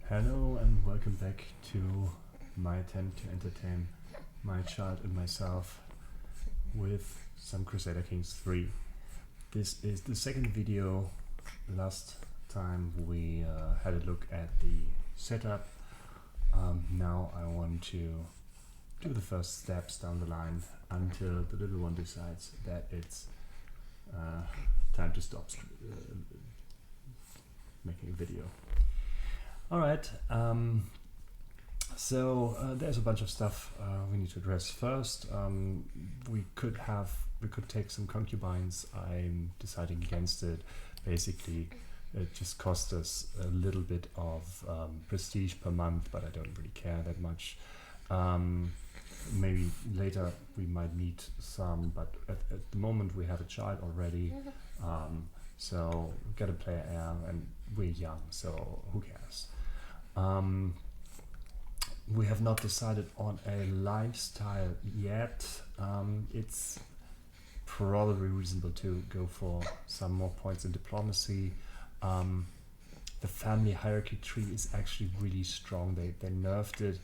Hello and welcome back to my attempt to entertain my child and myself with some Crusader Kings 3. This is the second video. Last time we had a look at the setup. Now I want to do the first steps down the line until the little one decides that it's time to stop making a video. Alright, so there's a bunch of stuff we need to address first. We could take some concubines. I'm deciding against it. Basically, it just costs us a little bit of prestige per month, but I don't really care that much. Maybe later we might need some, but at the moment we have a child already. So we've got a player heir and we're young, so who cares? We have not decided on a lifestyle yet. It's probably reasonable to go for some more points in diplomacy. The family hierarchy tree is actually really strong. They nerfed it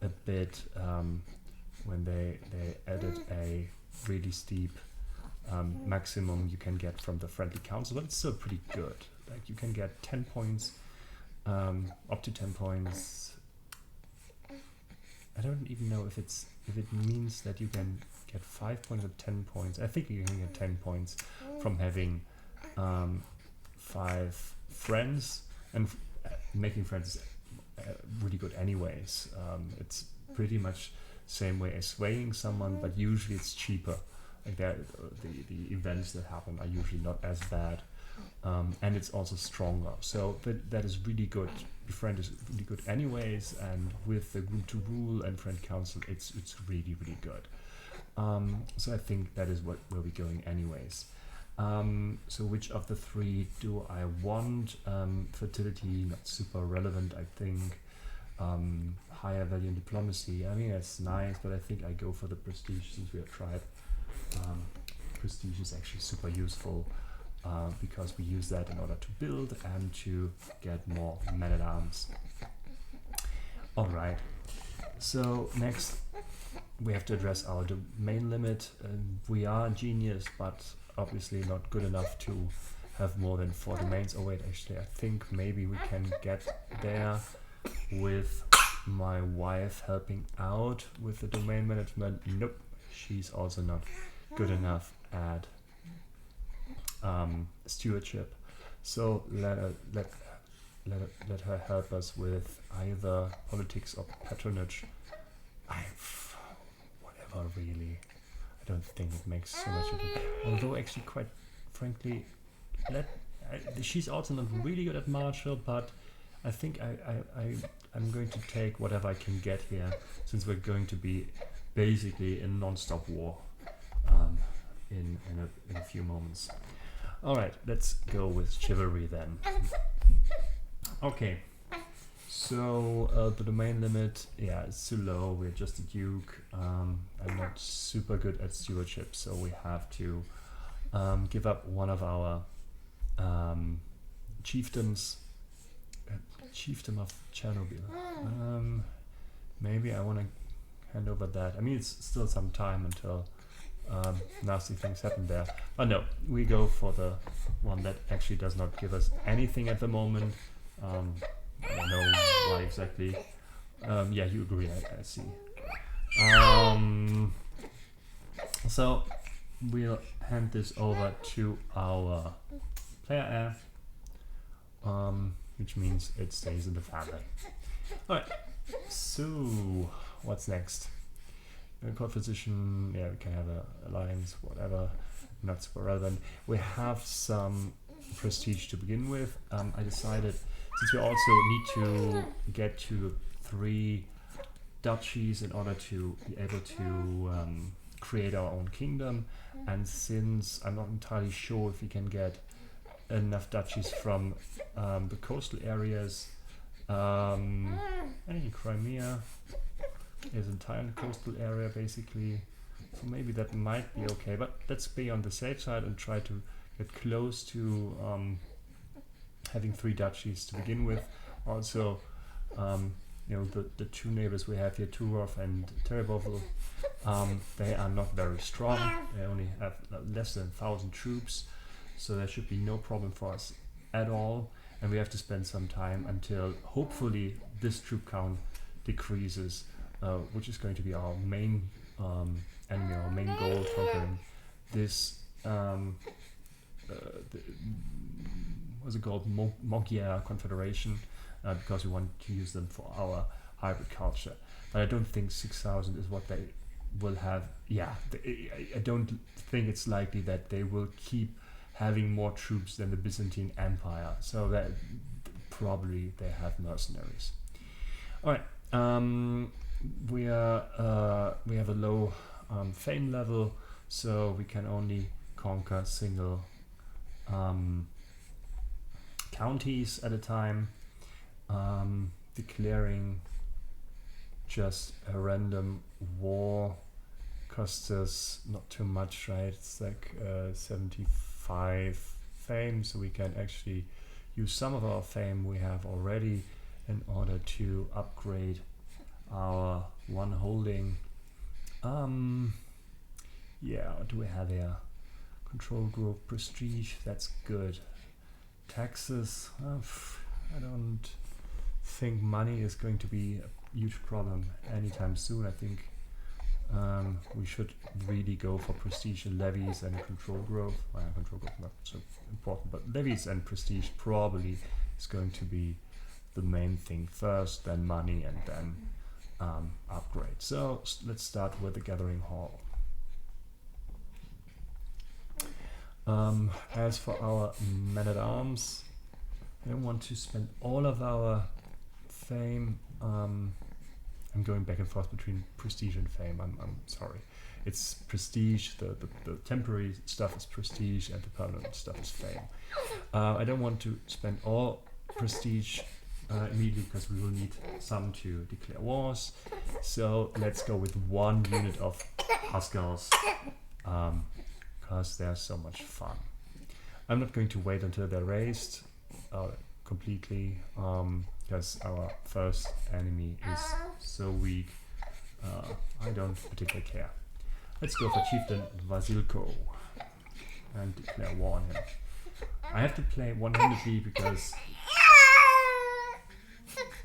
a bit when they added a really steep maximum you can get from the friendly council, but it's still pretty good. Like you can get 10 points, up to 10 points. I don't even know if it means that you can get 5 points or 10 points. I think you can get 10 points from having 5 friends, and making friends is really good anyways. It's pretty much same way as swaying someone, but usually it's cheaper. Like the events that happen are usually not as bad, and it's also stronger. So that is really good. Befriend is really good anyways, and with the group to rule and friend council, it's really good. So I think that is where we're going anyways. So which of the 3 do I want? Fertility, not super relevant, I think. Higher value in diplomacy, I mean that's nice, but I think I go for the prestige since we have tried. Prestige is actually super useful because we use that in order to build and to get more men-at-arms. Alright, so next we have to address our domain limit. We are genius, but obviously not good enough to have more than 4 domains. Oh wait, actually I think maybe we can get there with my wife helping out with the domain management. Nope, she's also not good enough at stewardship, so let her help us with either politics or patronage. Whatever, really. I don't think it makes so much of it. Although actually, quite frankly, she's also not really good at martial, but I think I'm going to take whatever I can get here, since we're going to be basically in non-stop war in a few moments. Alright, let's go with chivalry then. Okay, so the domain limit, yeah, it's too low. We're just a duke. I'm not super good at stewardship, so we have to give up one of our chiefdoms. Chiefdom of Chernobyl. Maybe I want to hand over that. I mean, it's still some time until nasty things happen there. But no, we go for the one that actually does not give us anything at the moment. I don't know why exactly. Yeah, you agree, I see. So we'll hand this over to our player heir, which means it stays in the family. Alright, so what's next? Court physician, yeah, we can have an alliance, whatever, not super relevant. We have some prestige to begin with. I decided, since we also need to get to 3 duchies in order to be able to create our own kingdom, and since I'm not entirely sure if we can get enough duchies from the coastal areas, and Crimea is entire coastal area basically, so maybe that might be okay, but let's be on the safe side and try to get close to having 3 duchies to begin with. Also The two neighbors we have here, Turov and Terebovel, they are not very strong. They only have less than 1,000 troops, so there should be no problem for us at all. And we have to spend some time until hopefully this troop count decreases, which is going to be our main enemy, our main goal, conquering this what's it called, Magyar Confederation, because we want to use them for our hybrid culture. But I don't think 6,000 is what they will have. Yeah, I don't think it's likely that they will keep having more troops than the Byzantine Empire. So that probably they have mercenaries. All right, we have a low fame level, so we can only conquer single counties at a time. Declaring just a random war costs us not too much, right? It's like 75 fame, so we can actually use some of our fame we have already in order to upgrade our one holding. Yeah, what do we have here? Control group, prestige, that's good. Taxes, I don't think money is going to be a huge problem anytime soon. I think we should really go for prestige and levies and control growth. Well, control growth not so important, but levies and prestige probably is going to be the main thing first, then money, and then upgrade. So let's start with the Gathering Hall. As for our men-at-arms, I don't want to spend all of our fame. I'm going back and forth between prestige and fame. I'm sorry. It's prestige, the temporary stuff is prestige, and the permanent stuff is fame. I don't want to spend all prestige immediately, because we will need some to declare wars. So let's go with one unit of Huskars, because they're so much fun. I'm not going to wait until they're raised completely, because our first enemy is so weak. I don't particularly care. Let's go for Chieftain Vasilko and declare war on him. I have to play one-handedly because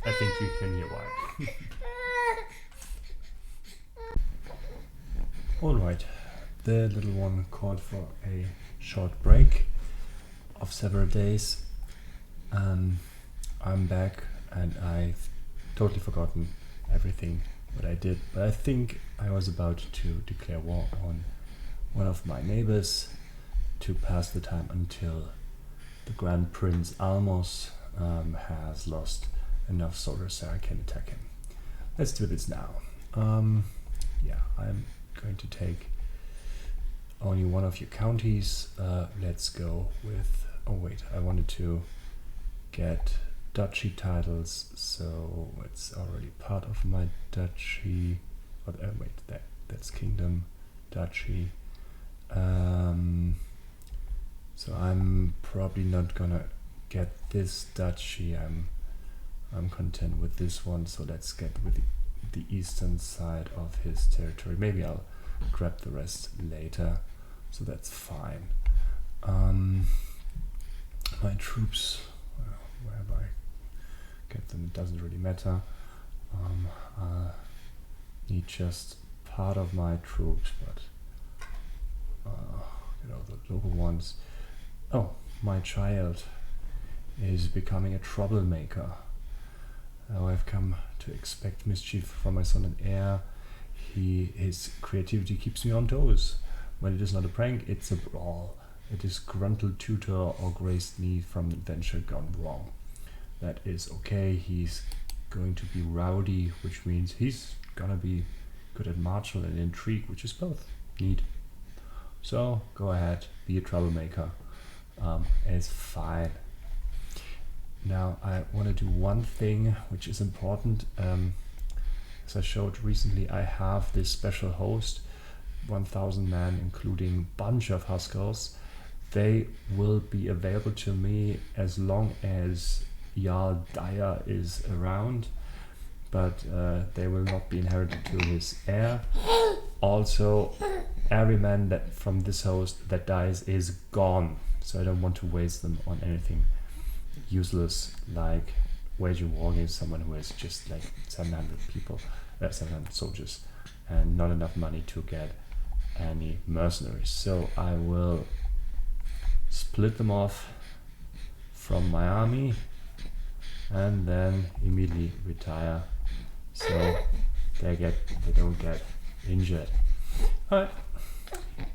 I think you can hear why. Alright, the little one called for a short break of several days. I'm back and I've totally forgotten everything what I did, but I think I was about to declare war on one of my neighbors to pass the time until the Grand Prince Almos has lost enough soldiers so I can attack him. Let's do this now. Yeah, I'm going to take only one of your counties. Let's go with, oh wait, I wanted to get duchy titles, so it's already part of my duchy. But wait, that's kingdom, duchy. So I'm probably not gonna get this duchy. I'm content with this one. So let's get with the eastern side of his territory. Maybe I'll grab the rest later. So that's fine. My troops, wherever I get them, it doesn't really matter. I need just part of my troops, but the local ones. Oh, my child is becoming a troublemaker. I've come to expect mischief from my son and heir. His creativity keeps me on toes. When it is not a prank, it's a brawl. A disgruntled tutor or grazed knee from an adventure gone wrong. That is okay. He's going to be rowdy, which means he's gonna be good at martial and intrigue, which is both neat. So go ahead, be a troublemaker. It's fine. Now I want to do one thing which is important. As I showed recently, I have this special host, 1,000 men, including bunch of Huskars. They will be available to me as long as Jarl Dyer is around. but they will not be inherited to his heir. Also, every man that from this host that dies is gone, so I don't want to waste them on anything useless like waging war against someone who has just like 700 people, 700 soldiers, and not enough money to get any mercenaries. So I will split them off from my army and then immediately retire, so they don't get injured. Alright,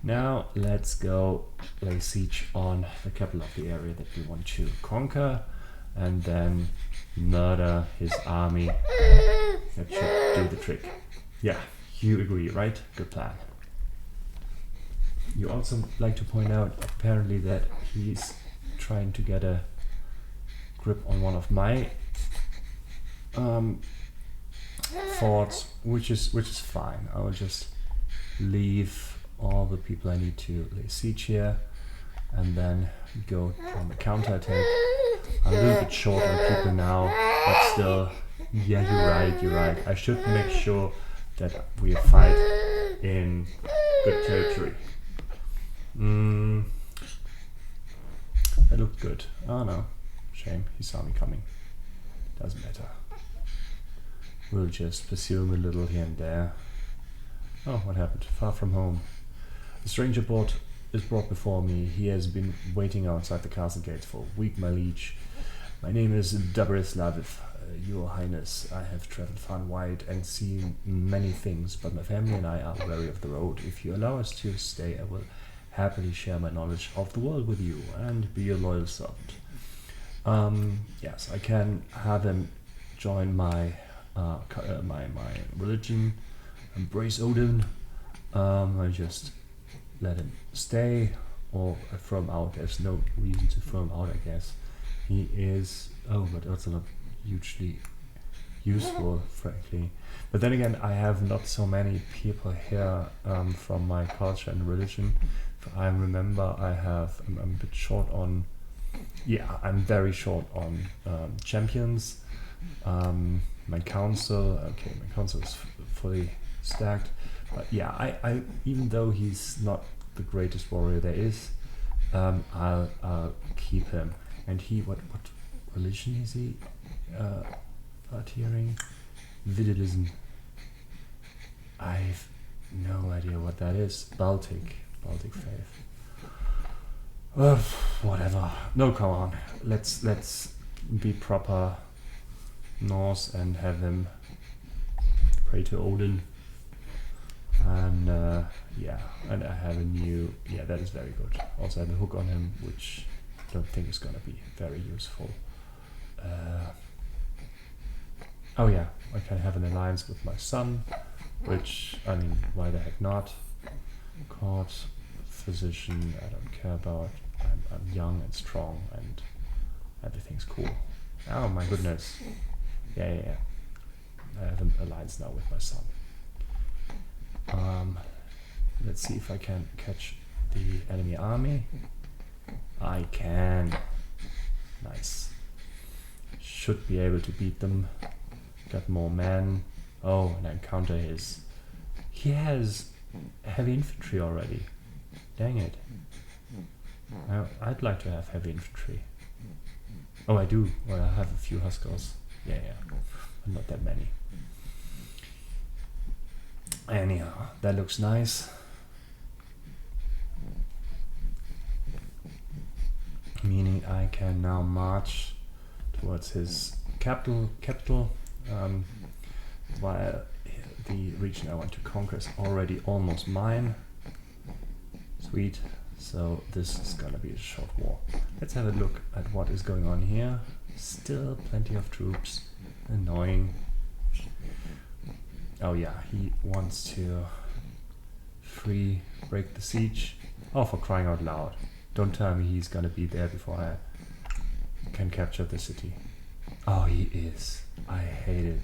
now let's go lay siege on the capital of the area that we want to conquer, and then murder his army. That should do the trick. Yeah, you agree, right? Good plan. You also like to point out apparently that he's trying to get a grip on one of my forts, which is fine. I will just leave all the people I need to lay siege here and then go on the counterattack. I'm a little bit short on people now, but still, yeah, you're right. I should make sure that we fight in good territory. That looked good. Oh no, shame, he saw me coming. Doesn't matter. We'll just pursue him a little here and there. Oh, what happened? Far from home. The stranger is brought before me. He has been waiting outside the castle gates for a week, my liege. My name is Dobroslav, your highness. I have traveled far and wide and seen many things, but my family and I are weary of the road. If you allow us to stay, I will happily share my knowledge of the world with you and be a loyal servant. Yes, I can have him join my my religion, embrace Odin. I just let him stay or throw him out. There's no reason to throw him out, I guess. He is, but also not hugely useful, frankly. But then again, I have not so many people here from my culture and religion. I remember I'm a bit short on, I'm very short on champions. My council is fully stacked. But yeah, I even though he's not the greatest warrior there is, I'll keep him. And he, what religion is he adhering? Vidilism. I've no idea what that is. Baltic faith. Whatever. No, come on. Let's be proper Norse and have him pray to Odin. And and I have a new, that is very good. Also I have a hook on him, which I don't think is gonna be very useful. I can have an alliance with my son, which, I mean, why the heck not? Court, physician, I don't care about. I'm young and strong and everything's cool. Oh my goodness. Yeah. I have an alliance now with my son. Let's see if I can catch the enemy army. I can. Nice. Should be able to beat them. Got more men. Oh, and then counter his. He has heavy infantry already. Dang it. I'd like to have heavy infantry. Oh, I do. Well, I have a few Huskars. Yeah. But not that many. Anyhow, that looks nice. Meaning I can now march towards his capital, while the region I want to conquer is already almost mine. Sweet. So this is gonna be a short war. Let's have a look at what is going on here. Still plenty of troops. Annoying. Oh yeah, he wants to break the siege. Oh, for crying out loud. Don't tell me he's gonna be there before I can capture the city. Oh, he is. I hate it.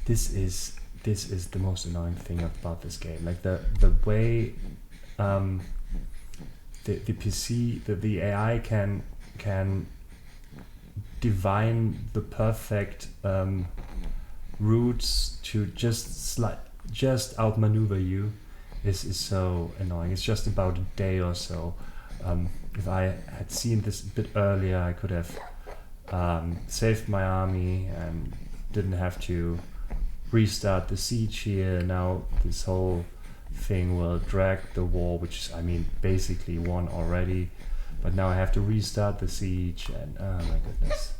This is the most annoying thing about this game. Like the way the PC, the AI can divine the perfect routes to just outmaneuver you is so annoying. It's just about a day or so. If I had seen this a bit earlier, I could have saved my army and didn't have to restart the siege here. Now this whole thing will drag the war, which is, I mean, basically won already. But now I have to restart the siege, and oh my goodness.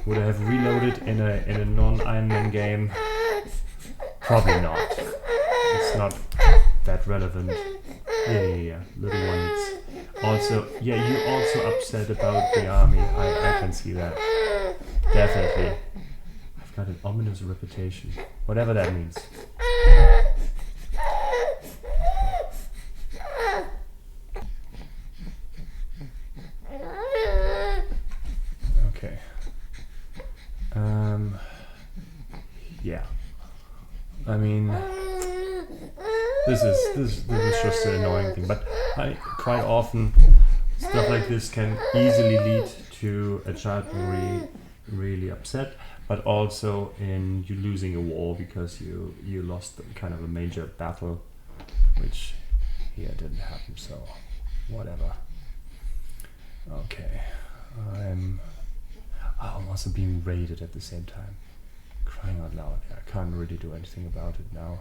Would I have reloaded in a non-Iron Man game? Probably not. It's not that relevant. Yeah. Little ones. Also, yeah, you also upset about the army. I can see that. Definitely. I've got an ominous reputation. Whatever that means. Okay. Yeah. I mean, this is just an annoying thing, but quite often stuff like this can easily lead to a child being really upset, but also in you losing a war because you lost kind of a major battle, which here didn't happen. So whatever. Okay, I'm also being raided at the same time. Crying out loud! I can't really do anything about it now.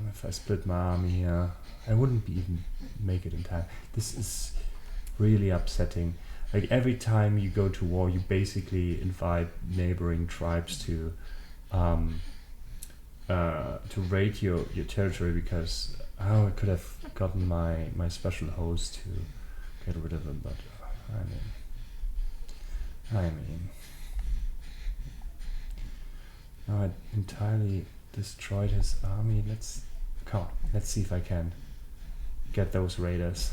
If I split my army here, I wouldn't even make it in time. This is really upsetting. Like every time you go to war, you basically invite neighboring tribes to raid your territory because I could have gotten my special host to get rid of them, but I mean, now I entirely destroyed his army. Let's see if I can get those raiders.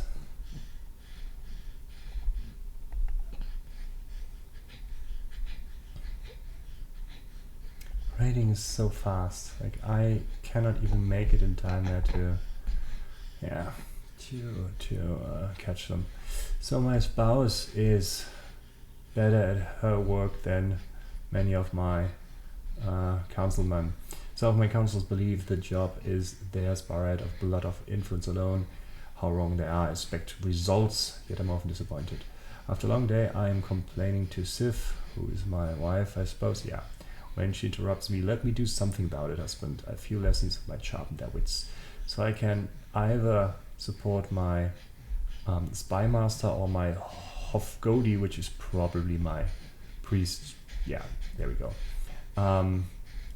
Raiding is so fast. Like I cannot even make it in time there to catch them. So my spouse is better at her work than many of my councilmen. Some of my councils believe the job is theirs by right of blood of influence alone. How wrong they are. I expect results, yet I'm often disappointed. After a long day, I am complaining to Sif, who is my wife, I suppose. Yeah. When she interrupts me, let me do something about it, husband. A few lessons might sharpen their wits. So I can either support my spy master or my Hofgodi, which is probably my priest. Yeah, there we go.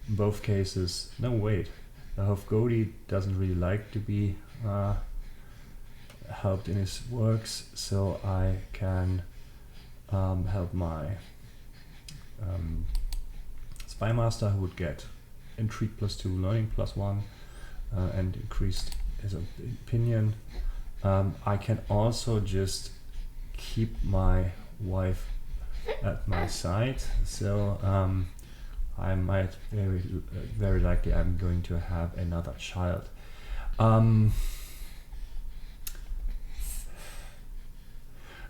In both cases, no wait, the Hofgodi doesn't really like to be helped in his works, so I can help my spy master, who would get intrigue +2, learning +1, and increased his opinion. I can also just keep my wife at my side, so I might very likely I'm going to have another child.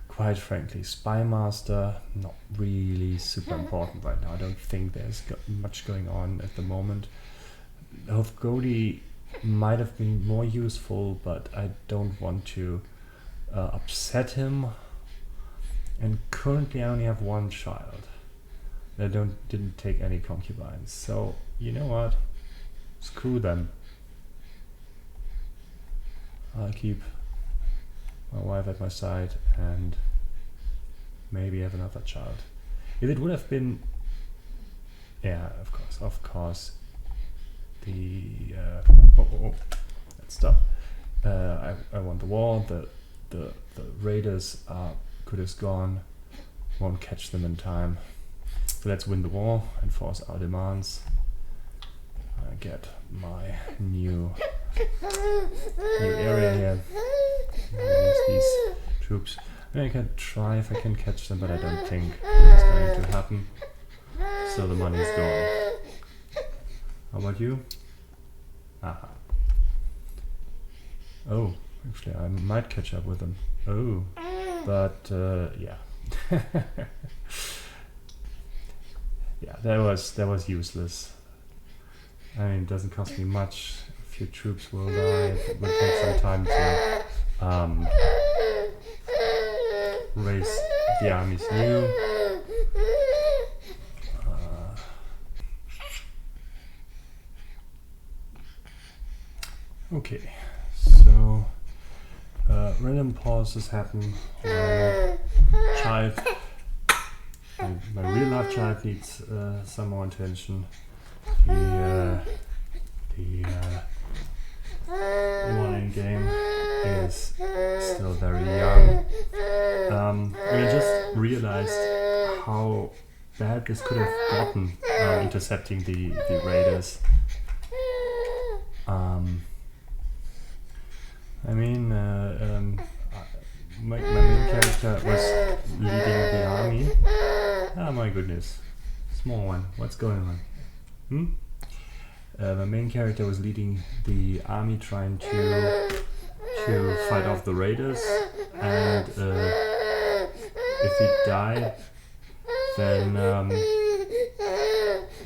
Quite frankly, spy master not really super important right now. I don't think there's much going on at the moment. Hofgodi might have been more useful, but I don't want to upset him. And currently I only have one child. I didn't take any concubines. So you know what? Screw them. I'll keep my wife at my side and maybe have another child. If it would have been, yeah, of course, the let's stop. I won the war. The raiders are good as gone. Won't catch them in time. So let's win the war and force our demands. I get my new area here. Release these troops. I can try if I can catch them, but I don't think it's going to happen. So the money's gone. How about you? Aha. Oh, actually I might catch up with them. Oh, but yeah. Yeah, that was useless. I mean, it doesn't cost me much. A few troops will die. It will take some time to raise the armies new. Okay, so random pauses happen when child, my real life child needs some more attention. The one in game is still very young. I just realized how bad this could have gotten intercepting the raiders. I mean, my main character was leading the army. Oh my goodness, small one. What's going on? My main character was leading the army, trying to fight off the raiders, and if he died, then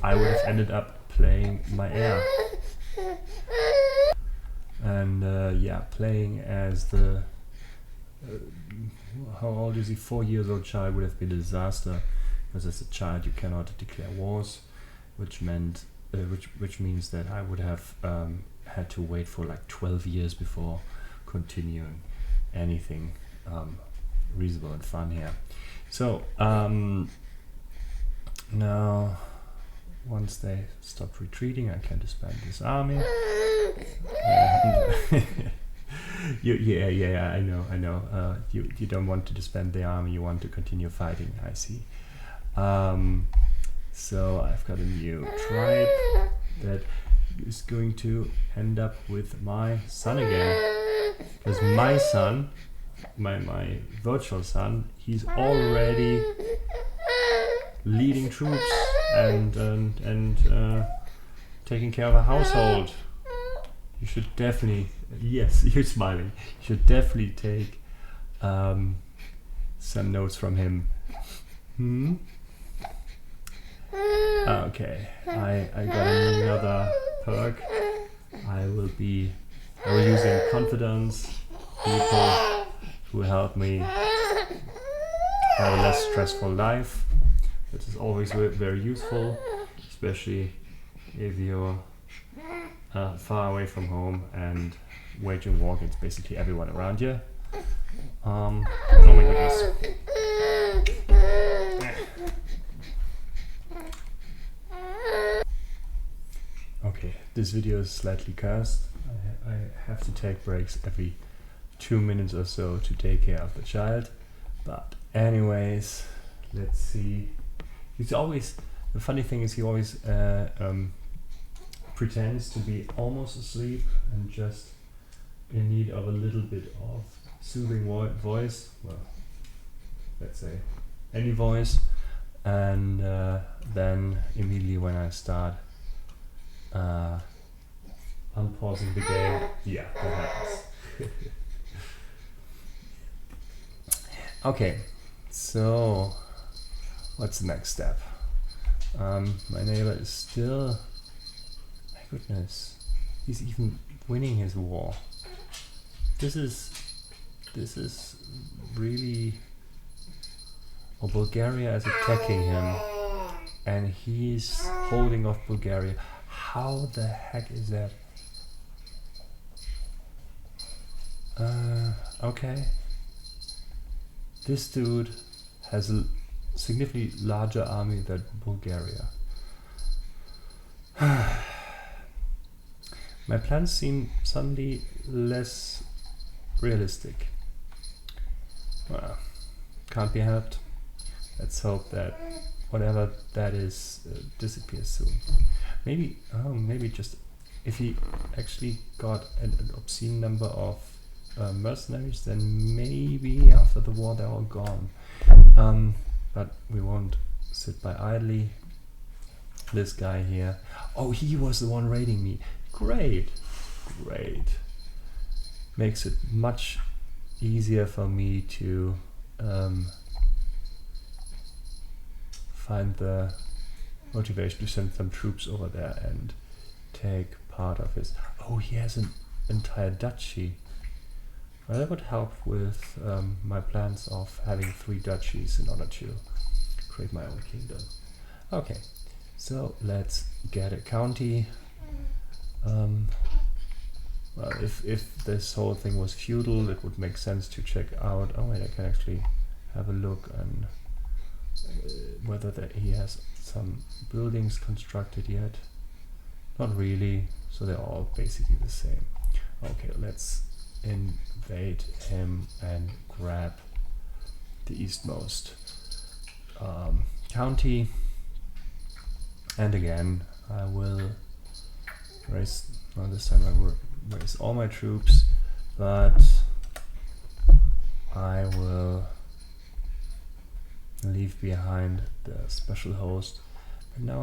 I would have ended up playing my heir. And playing as the how old is he? 4 years old child would have been a disaster, because as a child you cannot declare wars, which meant which means that I would have had to wait for like 12 years before continuing anything reasonable and fun here. So now, once they stopped retreating, I can disband this army. Yeah, I know. You don't want to disband the army, you want to continue fighting, I see. So I've got a new tribe that is going to end up with my son again. Because my son, my virtual son, he's already leading troops and taking care of a household. You should definitely, yes, you're smiling. You should definitely take some notes from him. Okay, I got another perk. I will use in confidence people who help me have a less stressful life. This is always very useful, especially if you're far away from home and waging war against basically everyone around you. Oh my goodness. Okay, this video is slightly cursed. I have to take breaks every 2 minutes or so to take care of the child. But anyways, let's see. The funny thing is he always pretends to be almost asleep and just in need of a little bit of soothing voice. Well, let's say any voice. And then immediately when I start unpausing the game, yeah, that happens. Okay, so what's the next step? My neighbor is still, my goodness, he's even winning his war. This is really, Bulgaria is attacking him and he's holding off Bulgaria. How the heck is that? Okay. This dude has a significantly larger army than Bulgaria. My plans seem suddenly less realistic. Well, can't be helped. Let's hope that whatever that is disappears soon. Maybe just if he actually got an obscene number of mercenaries, then maybe after the war they're all gone. But we won't sit by idly. This guy here, oh, he was the one raiding me. Great. Makes it much easier for me to find the motivation to send some troops over there and take part of his... Oh, he has an entire duchy. Well, that would help with my plans of having 3 duchies in order to create my own kingdom. Okay, so let's get a county. Well, if this whole thing was feudal, it would make sense to check out... Oh wait, I can actually have a look on whether he has some buildings constructed yet. Not really, so they're all basically the same. Okay, let's invade him and grab the eastmost county. And again, I will raise... Well, this time I will raise all my troops, but I will leave behind the special host. But now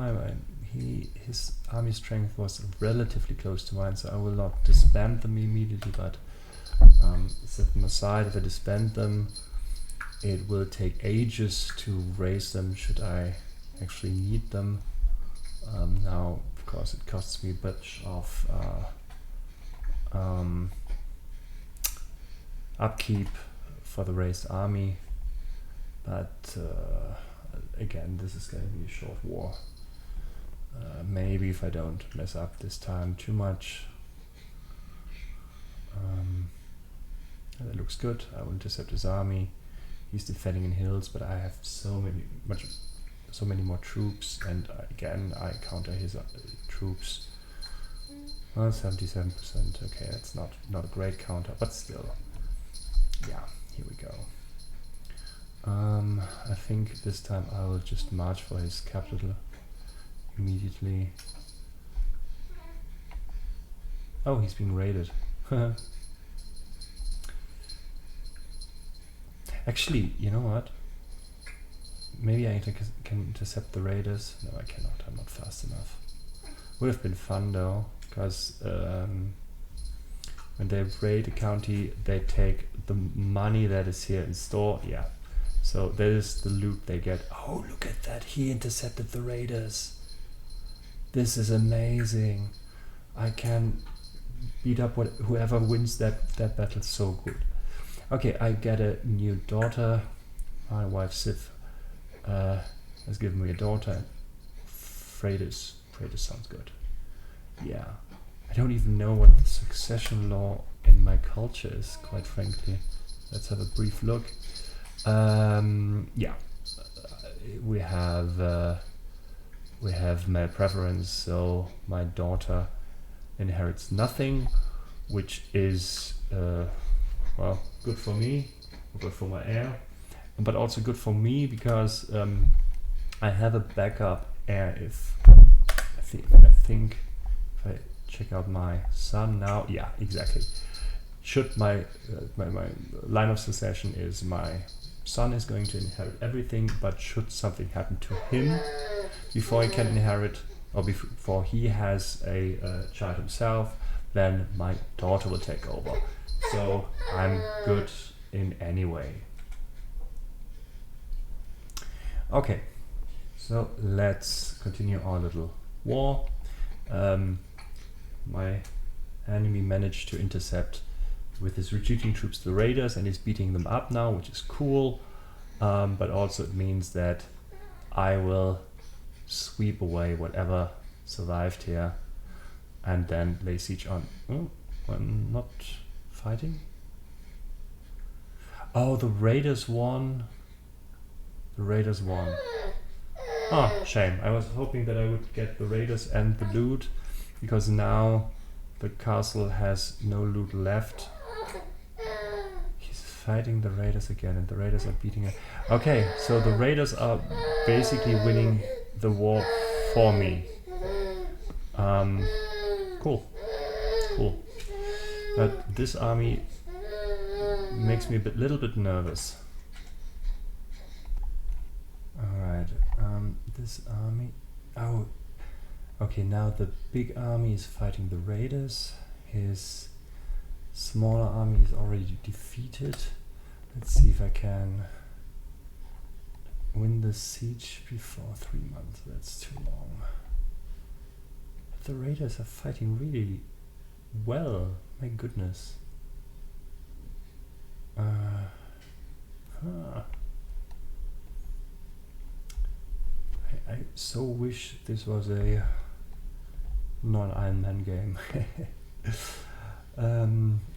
his army strength was relatively close to mine, so I will not disband them immediately, but set them aside. If I disband them, it will take ages to raise them should I actually need them. Now, of course, it costs me a bit of upkeep for the raised army, but again, this is going to be a short war. Maybe if I don't mess up this time too much. That looks good. I will intercept his army. He's defending in hills, but I have so many more troops, and again I counter his troops. Well, 77%. Okay, that's not a great counter, but still. Yeah, here we go. I think this time I will just march for his capital immediately. Oh, he's being raided. Actually, you know what? Maybe I can intercept the raiders. No, I cannot. I'm not fast enough. Would have been fun though, because when they raid a county, they take the money that is here in store. Yeah. So that is the loot they get. Oh, look at that. He intercepted the raiders. This is amazing. I can beat up whoever wins that battle so good. Okay, I get a new daughter. My wife Sif has given me a daughter. Freitas sounds good. Yeah. I don't even know what the succession law in my culture is, quite frankly. Let's have a brief look. Yeah. We have male preference, so my daughter inherits nothing, which is well, good for me, good for my heir, but also good for me because I have a backup heir. If I think if I check out my son now, yeah, exactly. Should my line of succession is my son is going to inherit everything, but should something happen to him before he can inherit, or before he has a child himself, then my daughter will take over. So I'm good in any way. Okay, so let's continue our little war. My enemy managed to intercept with his retreating troops the raiders, and he's beating them up now, which is cool. But also it means that I will sweep away whatever survived here and then lay siege on... Oh, I'm not fighting? Oh, the raiders won. The raiders won. Oh, shame. I was hoping that I would get the raiders and the loot, because now the castle has no loot left. He's fighting the raiders again, and the raiders are beating it. Okay, so the raiders are basically winning the war for me. Cool. But this army makes me a little bit nervous. Alright, this army... Oh, okay, now the big army is fighting the raiders. His smaller army is already defeated. Let's see if I can win the siege before 3 months. That's too long. The raiders are fighting really well. My goodness. I so wish this was a non-Iron Man game.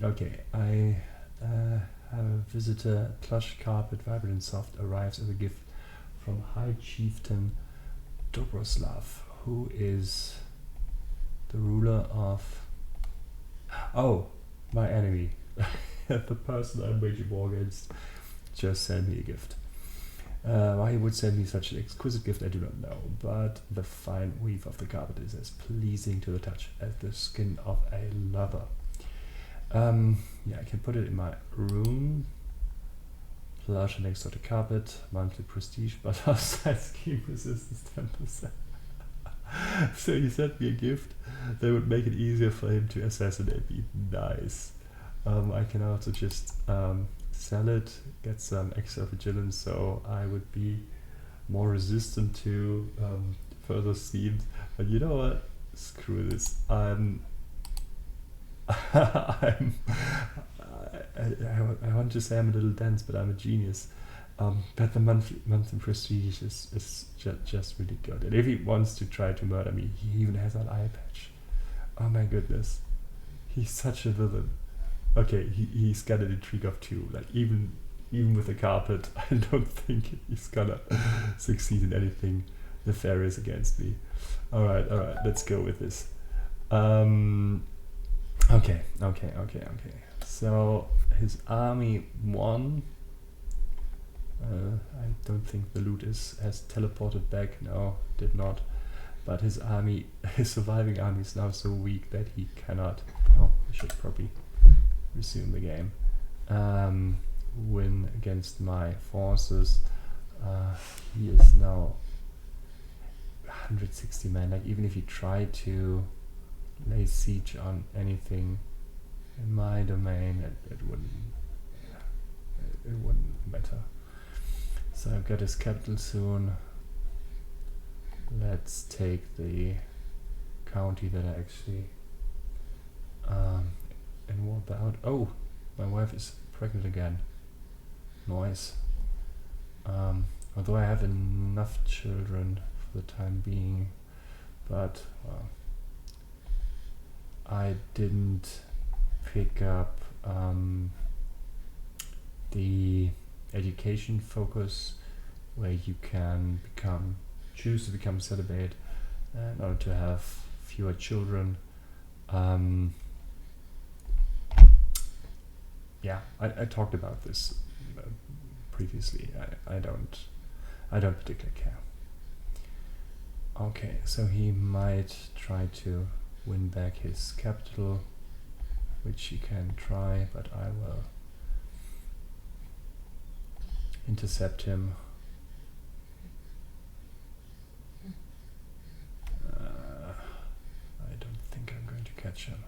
Okay, I have a visitor. Plush carpet, vibrant and soft, arrives as a gift from High Chieftain Dobroslav, who is the ruler of... Oh, my enemy. The person I'm waging war against just sent me a gift. Why he would send me such an exquisite gift, I do not know, but the fine weave of the carpet is as pleasing to the touch as the skin of a lover. Yeah, I can put it in my room. Plush next to the carpet, monthly prestige, but outside scheme resistance 10%. So he sent me a gift that would make it easier for him to assassinate me. Nice. I can also just sell it, get some extra vigilance, so I would be more resistant to further schemes. But you know what? Screw this. I want to say I'm a little dense, but I'm a genius. But the monthly prestige is just really good. And if he wants to try to murder me, he even has an eye patch. Oh my goodness. He's such a villain. Okay, he's got an intrigue of 2. Like even with the carpet, I don't think he's gonna succeed in anything nefarious against me. Alright, let's go with this. Okay. So his army won. I don't think the loot has teleported back. No, did not. But his surviving army is now so weak that he cannot. Oh, I should probably resume the game. Win against my forces. He is now 160 men. Like even if he tried to lay siege on anything in my domain, it wouldn't matter. So I've got his capital soon. Let's take the county that I actually and war about. Oh, my wife is pregnant again. Nice. Although I have enough children for the time being, but well, I didn't pick up the education focus where you can choose to become celibate in order to have fewer children. Yeah, I talked about this previously. I don't particularly care. Okay, so he might try to win back his capital, which he can try, but I will intercept him. I don't think I'm going to catch him.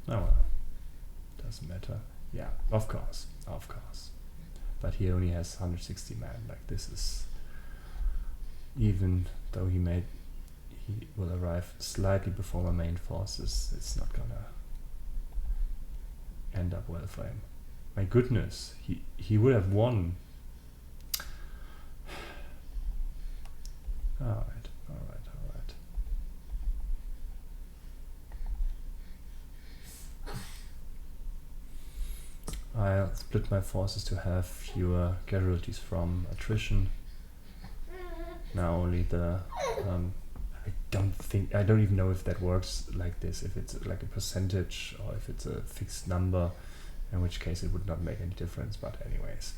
Oh well, doesn't matter. Yeah, of course. But he only has 160 men. Like this is, even though he will arrive slightly before my main forces, it's not gonna end up well for him. My goodness, he would have won. Alright. I'll split my forces to have fewer casualties from attrition. Now only the I don't even know if that works like this, if it's like a percentage or if it's a fixed number, in which case it would not make any difference, but anyways.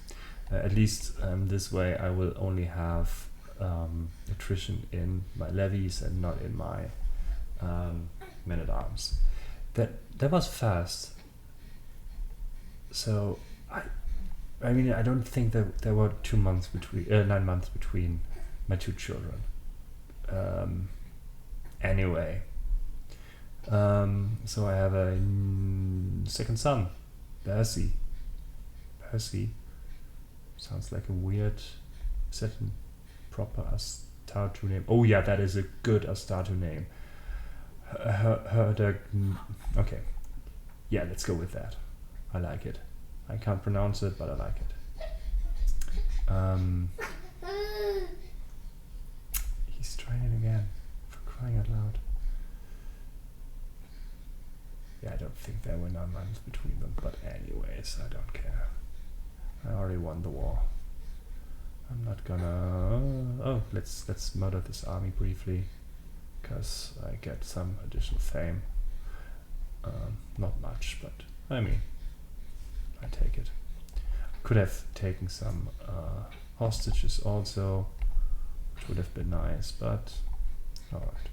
At least this way I will only have attrition in my levies and not in my men-at-arms. That was fast. So I mean I don't think that there were 9 months between my 2 children. Anyway, so I have a second son, Percy. Sounds like a weird Is that a proper Astatu name? Oh yeah, that is a good Astatu name. Okay. Yeah, let's go with that. I like it. I can't pronounce it, but I like it. He's trying it again, for crying out loud. Yeah, I don't think there were 9 months between them, but anyways, I don't care. I already won the war. I'm not gonna... Oh, let's murder this army briefly, because I get some additional fame. Not much, but I mean, I take it. Could have taken some hostages also, which would have been nice, but alright.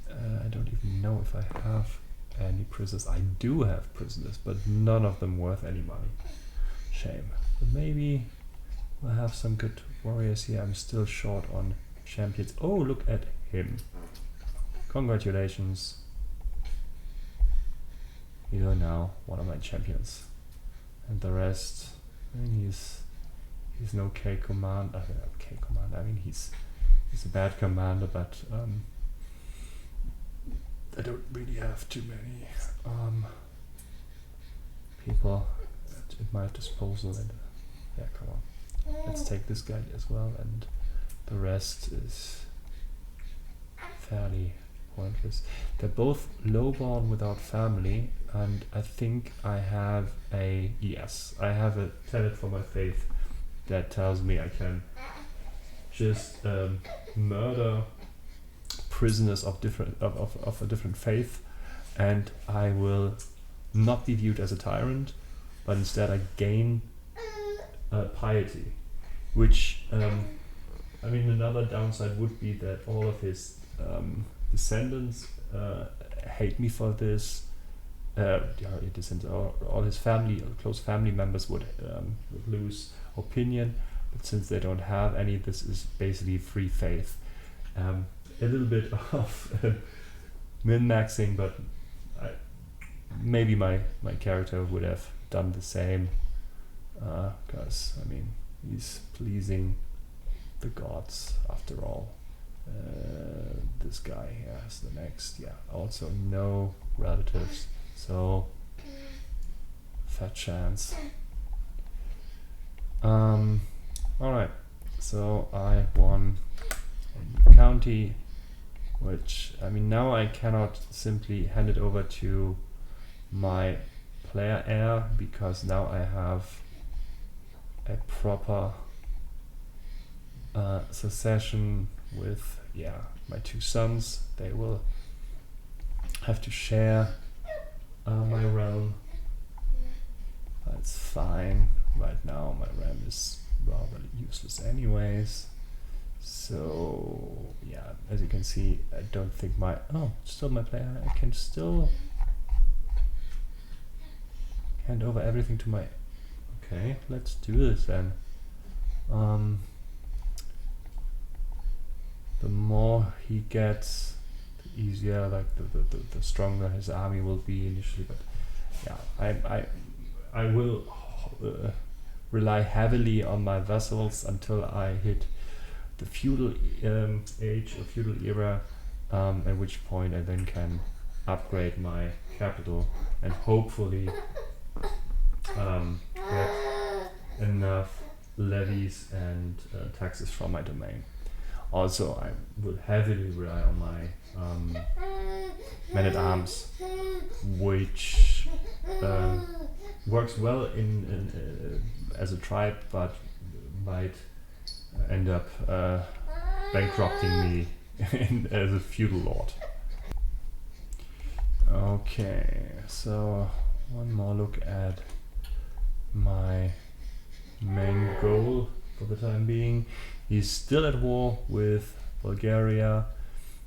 I don't even know if I have any prisoners. I do have prisoners, but none of them worth any money. Shame. But maybe we'll have some good warriors here. I'm still short on champions. Oh, look at him. Congratulations. You are now one of my champions. And the rest, I mean, he's an okay commander. Okay commander. I mean, he's a bad commander, but I don't really have too many people at my disposal. And yeah, come on, let's take this guy as well, and the rest is fairly pointless. They're both lowborn without family, and I think I have a tenet for my faith that tells me I can just murder prisoners of a different faith, and I will not be viewed as a tyrant, but instead I gain piety, which I mean, another downside would be that all of his descendants hate me for this. All his family, close family members would lose opinion, but since they don't have any, this is basically free faith. A little bit of min-maxing, but maybe my character would have done the same, because I mean, he's pleasing the gods after all. This guy here is the next. Yeah, also no relatives, so fat chance. Alright, so I won a county, which, I mean, now I cannot simply hand it over to my player heir, because now I have a proper succession with my 2 sons. They will have to share my realm. That's fine. Right now my realm is rather useless anyways. So yeah, as you can see, I don't think still my player. I can still hand over everything to my... Okay, let's do this then. The more he gets, the easier, like the stronger his army will be initially. But yeah, I will rely heavily on my vassals until I hit the feudal age or feudal era, at which point I then can upgrade my capital and hopefully get enough levies and taxes from my domain. Also, I will heavily rely on my men-at-arms, which works well in as a tribe, but might end up bankrupting me as a feudal lord. Okay, so one more look at my main goal for the time being. He's still at war with Bulgaria,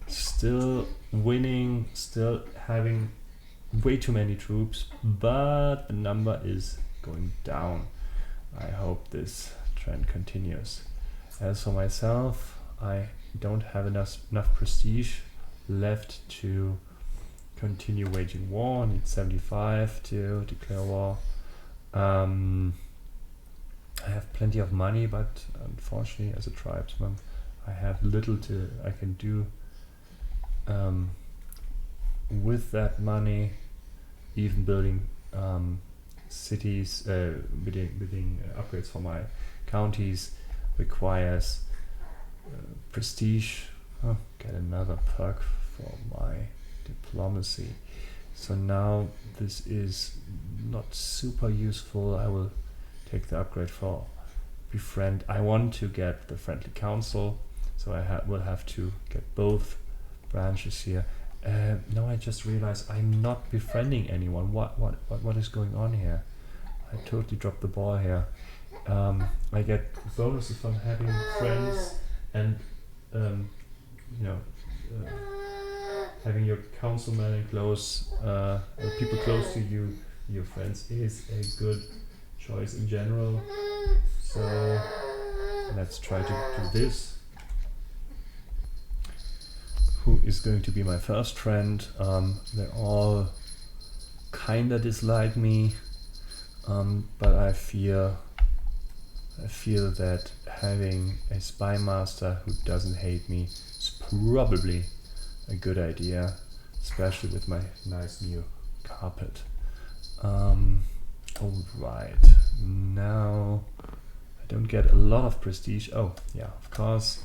still winning, still having way too many troops, but the number is going down. I hope this trend continues. As for myself, I don't have enough prestige left to continue waging war. I need 75 to declare war. I have plenty of money, but unfortunately, as a tribesman, I have little I can do with that money. Even building cities, building upgrades for my counties requires prestige. Oh, get another perk for my diplomacy. So now this is not super useful. I will take the upgrade for befriend. I want to get the friendly council, so I will have to get both branches here. No, I just realized I'm not befriending anyone. What is going on here? I totally dropped the ball here. I get bonuses from having friends and having your councilman and close people close to you, your friends, is a good choice in general. So let's try to do this. Who is going to be my first friend? They all kinda dislike me, but I feel that having a spy master who doesn't hate me is probably a good idea, especially with my nice new carpet. Alright, now I don't get a lot of prestige. Oh yeah, of course.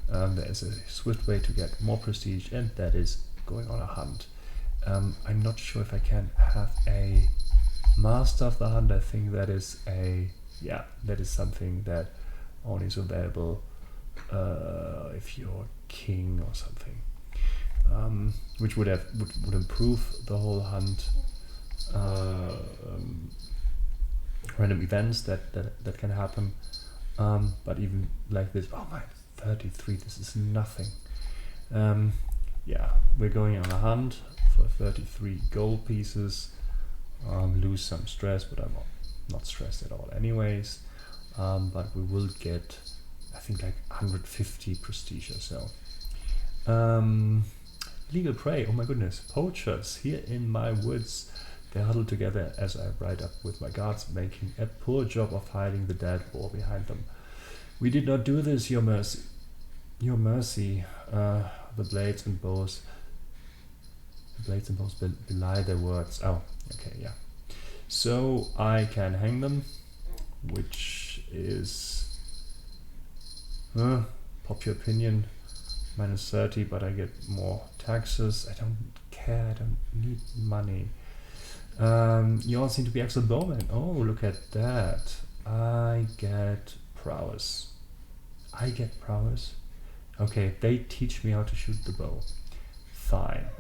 There is a swift way to get more prestige, and that is going on a hunt. I'm not sure if I can have a master of the hunt. I think that is something that only is available if you're king or something, which would improve the whole hunt. Random events that can happen, but even like this, oh my, 33, this is nothing. Yeah, we're going on a hunt for 33 gold pieces. Lose some stress, but I'm not stressed at all anyways. But we will get, I think, like 150 prestige or so. Legal prey, oh my goodness, poachers here in my woods. They huddle together as I ride up with my guards, making a poor job of hiding the dead boar behind them. We did not do this, your mercy. Your mercy. The blades and bows belie their words. Oh, okay, yeah. So I can hang them, which is popular opinion -30, but I get more taxes. I don't care. I don't need money. You all seem to be excellent bowmen. Oh, look at that. I get prowess. Okay, they teach me how to shoot the bow. Fine.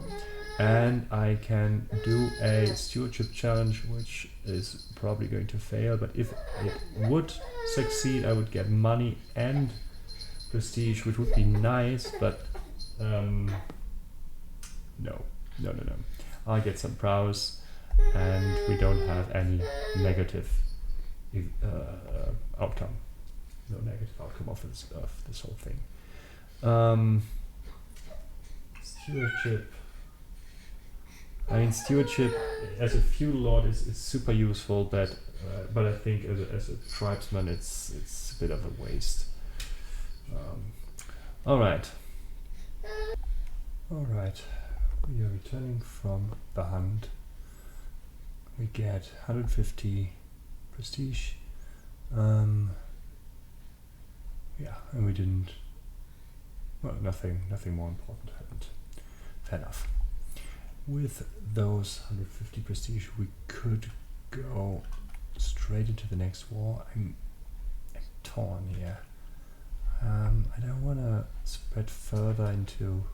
And I can do a stewardship challenge, which is probably going to fail, but if it would succeed, I would get money and prestige, which would be nice, but no. I'll get some prowess, and we don't have any negative outcome. No negative outcome of this whole thing. Stewardship. I mean, stewardship as a feudal lord is super useful, but I think as a tribesman, it's a bit of a waste. All right. We are returning from the hunt. We get 150 prestige. Yeah, and we didn't. Well, nothing more important happened. Fair enough. With those 150 prestige, we could go straight into the next war. I'm torn here. I don't want to spread further into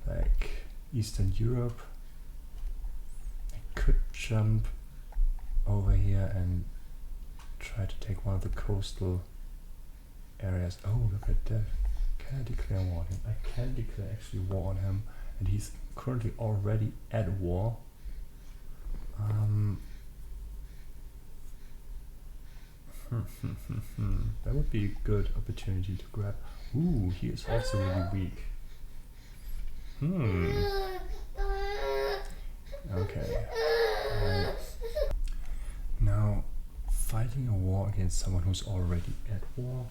like Eastern Europe. I could jump over here and try to take one of the coastal areas. Oh, look at that. Can I declare war on him? I can declare actually war on him, and he's currently already at war. That would be a good opportunity to grab. Ooh, he is also really weak. Okay. Now fighting a war against someone who's already at war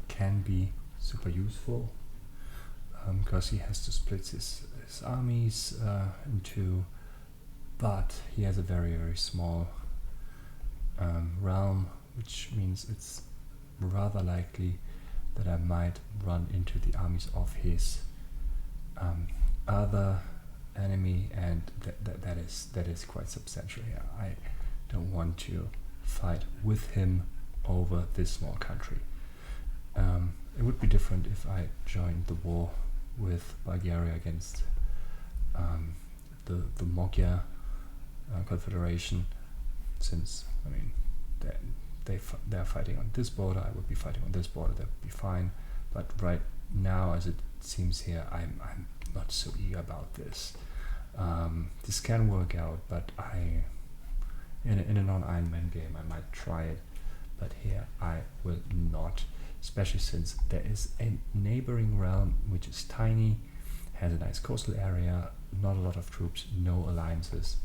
can be super useful, because he has to split his armies in two, but he has a very, very small realm, which means it's rather likely that I might run into the armies of his other enemy, and that is quite substantial here. I don't want to fight with him over this small country. It would be different if I joined the war with Bulgaria against the Magyar Confederation, since I mean they're fighting on this border, I would be fighting on this border, that would be fine. But right now, as it seems here, I'm not so eager about this. This can work out, but in a non-Iron Man game I might try it, but here I will not, especially since there is a neighboring realm which is tiny, has a nice coastal area, not a lot of troops, no alliances,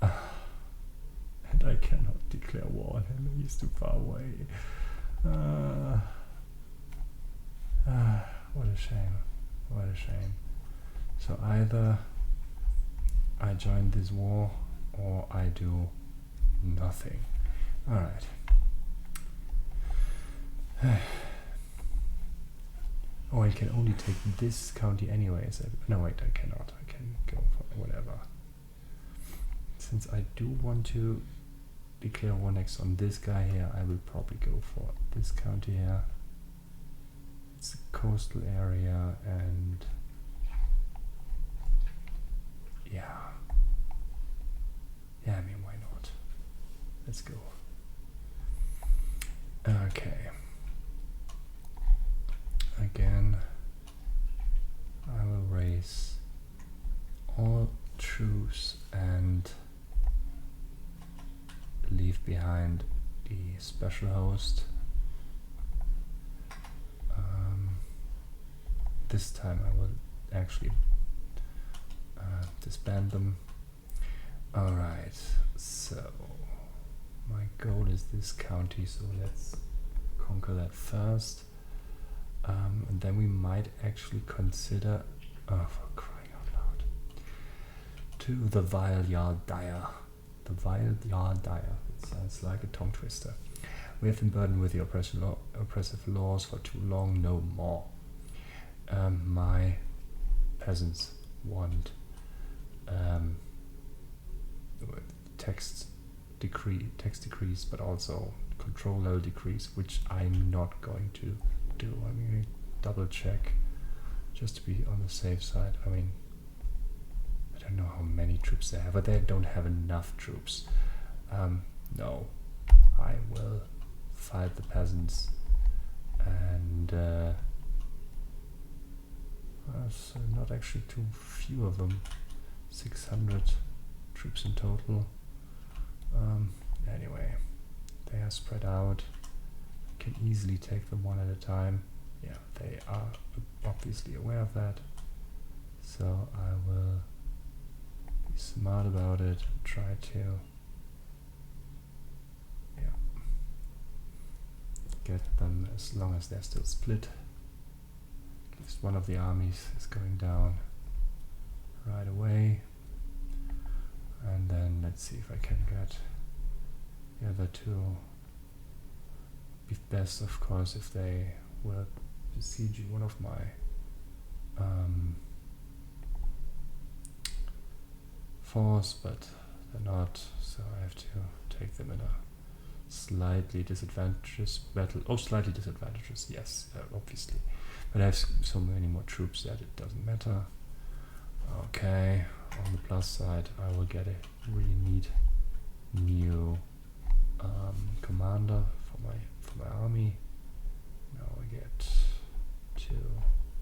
and I cannot declare war on him, he's too far away. What a shame, what a shame. So either I join this war or I do nothing. Alright. Oh, I can only take this county anyways. No, wait, I cannot. I can go for whatever. Since I do want to declare war next on this guy here, I will probably go for this county here. It's a coastal area, and yeah, I mean, why not? Let's go. Okay. Again, I will raise all troops and leave behind the special host. This time I will actually disband them. Alright, so my goal is this county, so let's conquer that first. And then we might actually consider, oh, for crying out loud, to the Vile Jarl Dire. The Vile Jarl Dire. It sounds like a tongue twister. We have been burdened with the oppressive laws for too long, no more. My peasants want text decrees, but also control level decrees, which I'm not going to do. I'm going to double check just to be on the safe side. I mean, I don't know how many troops they have, but they don't have enough troops. No, I will fight the peasants, and so not actually too few of them, 600 troops in total. Anyway, they are spread out. I can easily take them one at a time. Yeah, they are obviously aware of that, so I will be smart about it and try to get them, as long as they're still split. At least one of the armies is going down right away, and then let's see if I can get the other two. Be best, of course, if they were besieging one of my force, but they're not, so I have to take them in a slightly disadvantageous battle. Oh, slightly disadvantageous, yes, obviously. But I have so many more troops that it doesn't matter. Okay, on the plus side, I will get a really neat new commander for my army. Now I get to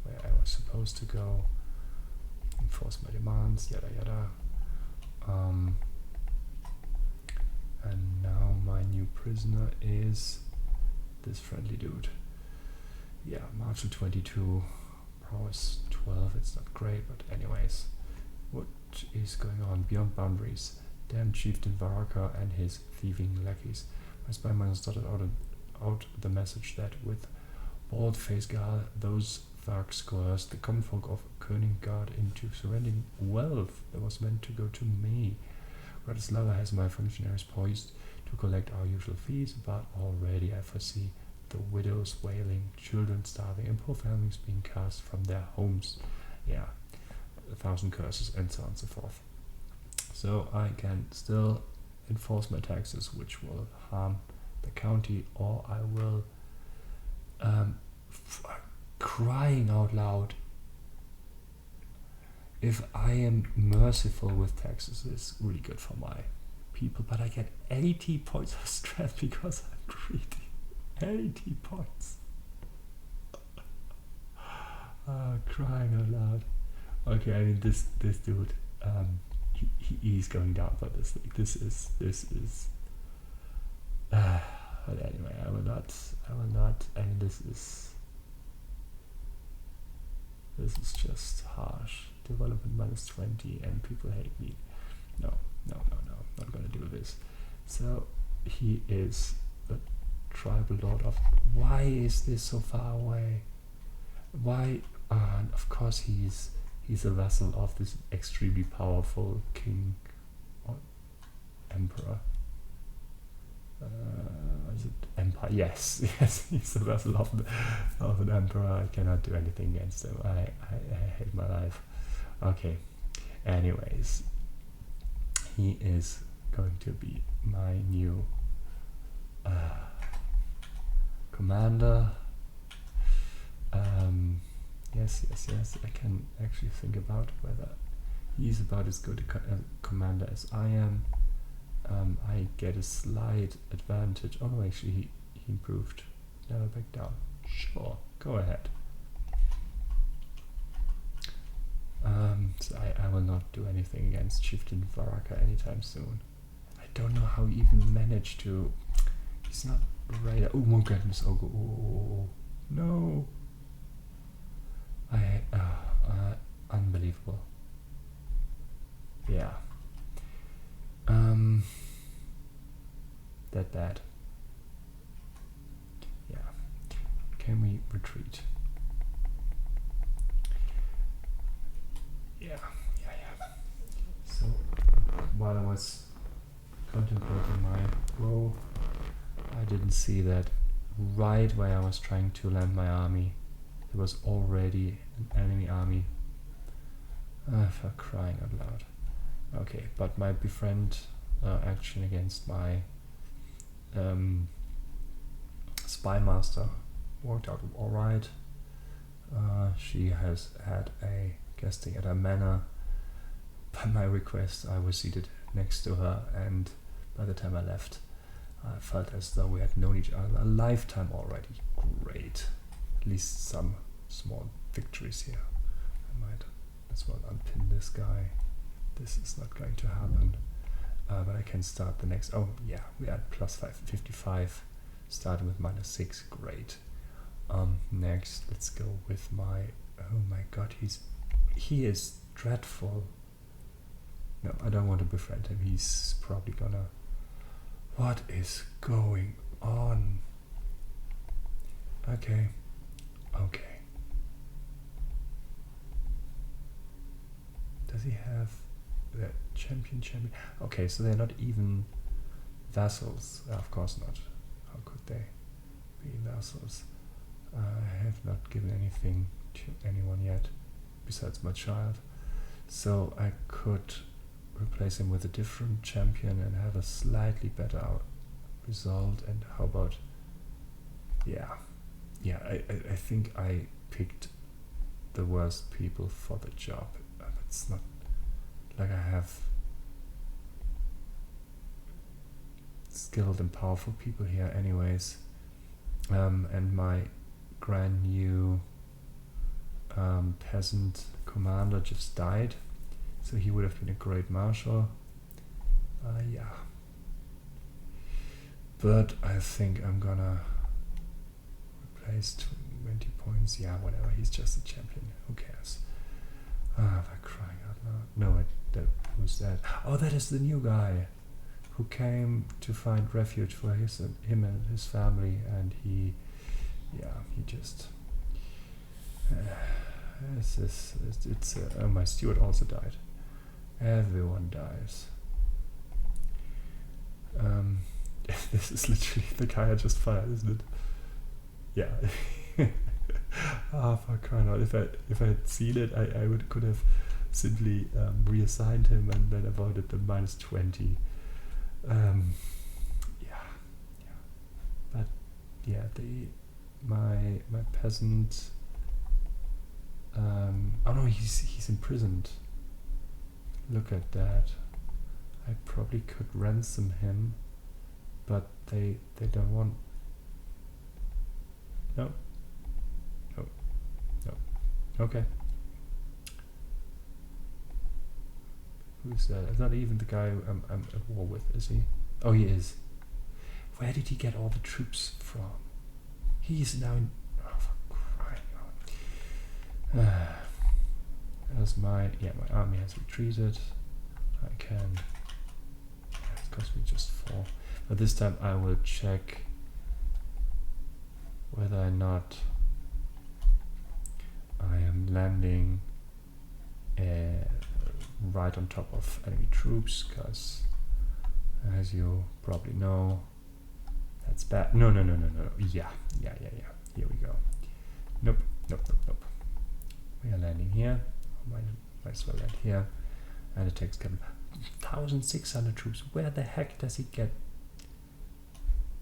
where I was supposed to go, enforce my demands, yada yada. And now my new prisoner is this friendly dude. Yeah, martial 22, prowess 12, it's not great, but anyways. What is going on? Beyond boundaries. Damned chieftain Varaka and his thieving lackeys. My spy man started out the message that with bald-faced Gal, those thugs coerced the common folk of Königgard into surrendering wealth that was meant to go to me. Bratislava has my functionaries poised to collect our usual fees, but already I foresee the widows wailing, children starving, and poor families being cast from their homes. Yeah, 1,000 curses, and so on and so forth. So I can still enforce my taxes, which will harm the county, or I will, crying out loud, if I am merciful with taxes, it's really good for my people, but I get 80 points of strength because I'm greedy. 80 points. Crying out loud. Okay, I mean this dude, he's going down for this league. This is. But anyway, I will not. I mean, this is just harsh. Development -20, and people hate me. No, not gonna do this. So he is the tribal lord of. Why is this so far away? Why? Of course he's a vassal of this extremely powerful king or emperor. Is it empire? Yes, he's a vassal of an emperor. I cannot do anything against him. I hate my life. Okay. Anyways, he is going to be my new commander. Yes. I can actually think about whether he's about as good a commander as I am. I get a slight advantage. Oh no, actually he improved. Never back down. Sure, go ahead. So I will not do anything against Chieftain Varaka anytime soon. I don't know how he even managed to. He's not right. Oh my goodness! Oh no! Unbelievable. Yeah. That bad. Yeah. Can we retreat? Yeah. So while I was contemplating my row, I didn't see that right where I was trying to land my army, there was already an enemy army. For crying out loud. Okay, but my befriend action against my spy master worked out alright. She has had a guesting at her manor. By my request, I was seated next to her, and by the time I left, I felt as though we had known each other a lifetime already. Great. At least some small victories here. I might as well unpin this guy. This is not going to happen. But I can start the next. Oh yeah, we had +55, starting with -6. Great. Next, let's go with my. Oh my God, he is dreadful. No, I don't want to befriend him. He's probably gonna. What is going on? Okay. Does he have the champion? Okay, so they're not even vassals. Of course not. How could they be vassals? I have not given anything to anyone yet, besides my child. So I could replace him with a different champion and have a slightly better result. And how about... Yeah, I think I picked the worst people for the job. It's not like I have skilled and powerful people here anyways. And my grand new peasant commander just died, so he would have been a great marshal. Yeah. But I think I'm gonna replace 20 points. Yeah, whatever, he's just a champion. Who cares? I'm crying out loud. No, who's that? Oh, that is the new guy who came to find refuge for him and his family, and he just my steward also died. Everyone dies. This is literally the guy I just fired, isn't it? Yeah. For crying out! If I had seen it, I could have simply reassigned him and then avoided the -20. But yeah, my peasant. Oh no, he's imprisoned. Look at that. I probably could ransom him, but they don't want. No. Okay. Who's that? It's not even the guy I'm at war with, is he? Oh, he is. Where did he get all the troops from? He's now in. Oh, for crying out! As my army has retreated. I can. It cost me just 4. But this time I will check whether or not I am landing right on top of enemy troops, because as you probably know, that's bad. No. Yeah. Here we go. Nope. We are landing here. Might as well land here. And it takes 1,600 troops. Where the heck does he get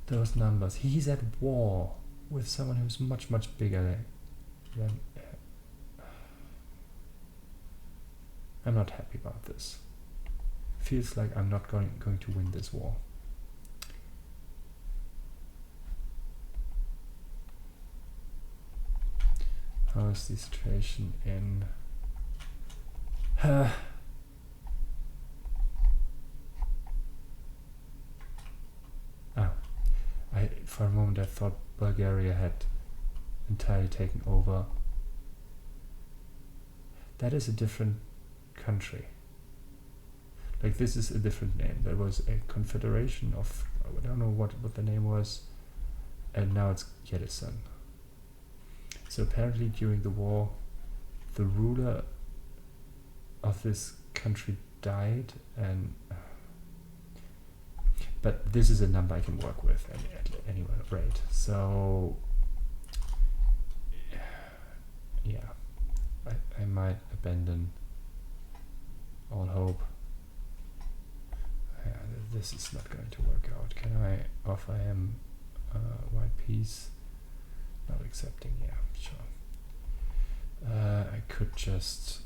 those numbers? He's at war with someone who's much bigger than. I'm not happy about this. Feels like I'm not going to win this war. How is the situation in? For a moment I thought Bulgaria had entirely taken over. That is a different country. Like, this is a different name. There was a confederation of, I don't know what the name was, and now it's Kyrgyzstan. So apparently during the war, the ruler of this country died, and but this is a number I can work with at any rate. So yeah, I might abandon all hope. Yeah, this is not going to work out. Can I offer him white peace? Not accepting. Yeah, sure. I could just.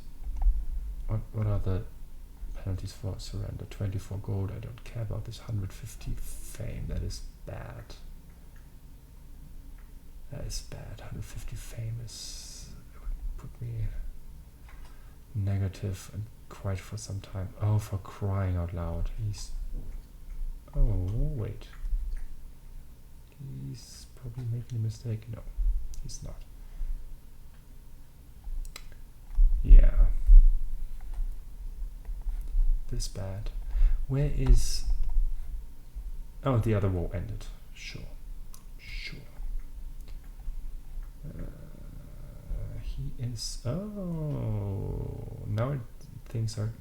What are the penalties for surrender? 24 gold. I don't care about this. 150 fame. That is bad. That is bad. 150 fame is. It would put me negative and quite for some time. Oh, for crying out loud. He's. Oh, wait. He's probably making a mistake. No, he's not. Yeah. This bad. Where is... Oh, the other war ended. Sure. He is... Oh, now things are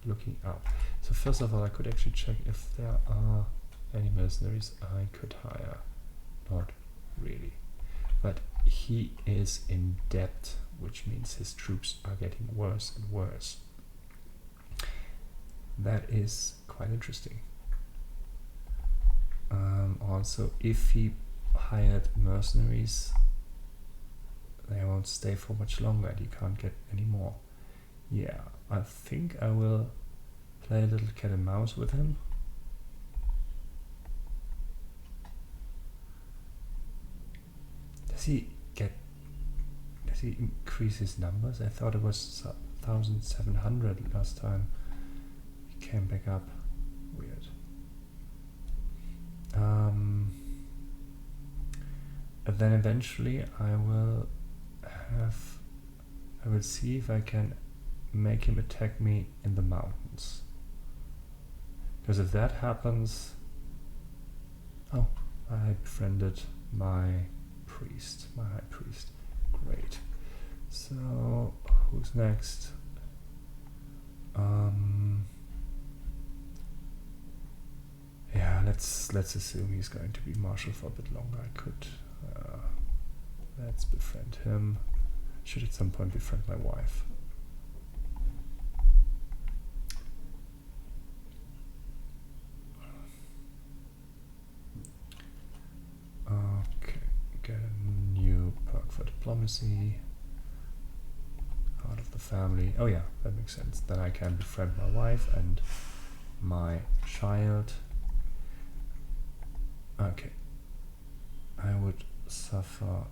looking up. So first of all, I could actually check if there are any mercenaries I could hire. Not really. But he is in debt, which means his troops are getting worse and worse. That is quite interesting. Also, if he hired mercenaries, they won't stay for much longer and he can't get any more. Yeah, I think I will play a little cat and mouse with him. Does he increase his numbers? I thought it was 1,700 last time. He came back up. Weird. And then eventually I will see if I can make him attack me in the mountains. Because if that happens... Oh, I befriended my priest, my high priest. Great. So, who's next? Yeah, let's assume he's going to be marshal for a bit longer. I could... let's befriend him. Should at some point befriend my wife. Okay, get a new perk for diplomacy. Out of the family. Oh yeah, that makes sense. Then I can befriend my wife and my child. Okay. I would suffer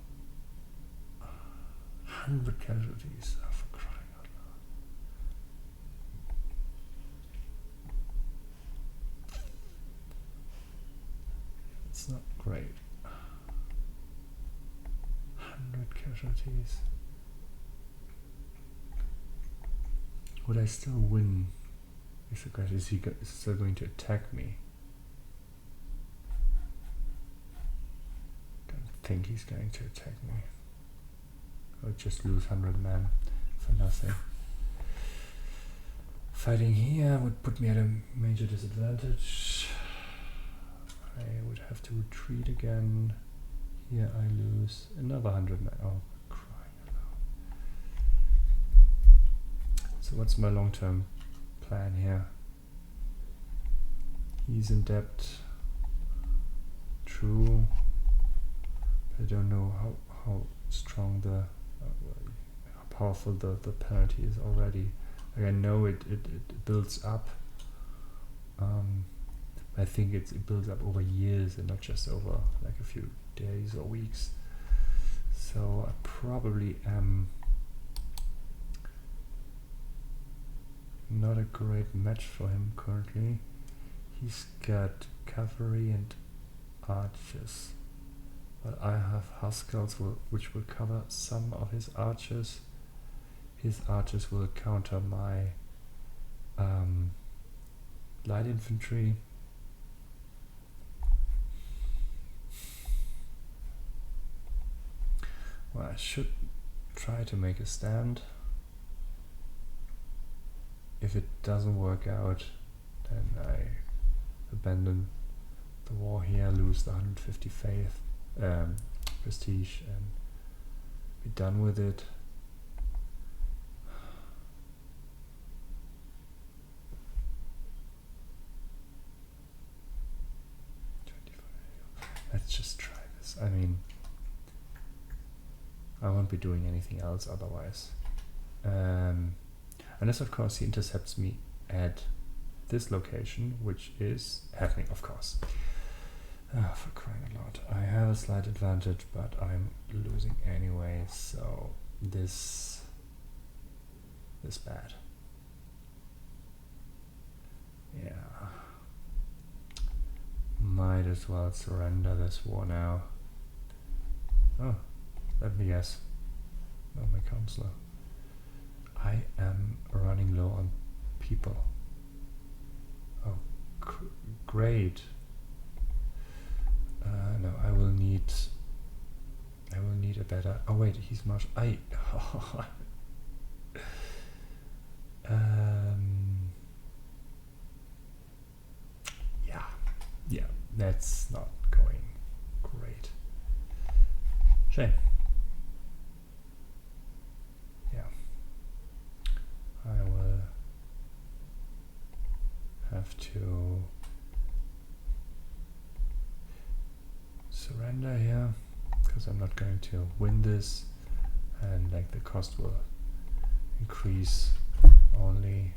100 casualties. Oh, for crying out loud. It's not great. 100 casualties. Would I still win? Is the question. Is he still going to attack me? Don't think he's going to attack me. I'll just lose 100 men for nothing. Fighting here would put me at a major disadvantage. I would have to retreat again. Here I lose another 100 men. Oh, crying aloud. So what's my long-term plan here? He's in debt. True. I don't know how strong the how powerful the penalty is already. Like I know it builds up. I think it builds up over years and not just over like a few days or weeks. So I probably am not a great match for him currently. He's got cavalry and archers. But I have Huskels which will cover some of his archers. His archers will counter my light infantry. Well, I should try to make a stand. If it doesn't work out, then I abandon the war here, lose the 150 faith, prestige, and be done with it. Let's just try this. I mean, I won't be doing anything else otherwise. Unless, of course, he intercepts me at this location, which is happening, of course. For crying out loud. I have a slight advantage, but I'm losing anyway, so this is bad. Yeah. Might as well surrender this war now. Oh, let me guess. Oh, my counselor. I am running low on people. Oh, great. No, I will need a better. Oh wait, he's marshal. Yeah, that's not going great. Shame. Yeah, I will have to surrender here because I'm not going to win this, and like the cost will increase only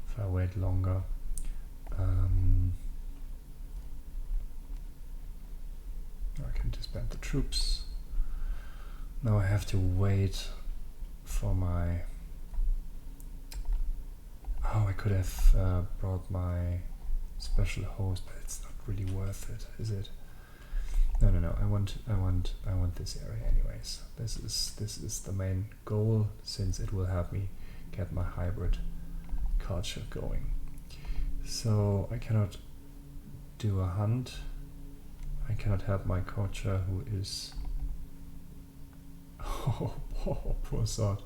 if I wait longer. I can disband the troops. Now I have to wait for my... Oh, I could have brought my special host, but it's not really worth it, is it? No. I want this area anyways. This is the main goal, since it will help me get my hybrid culture going. So I cannot do a hunt. I cannot help my coacher who is poor sod.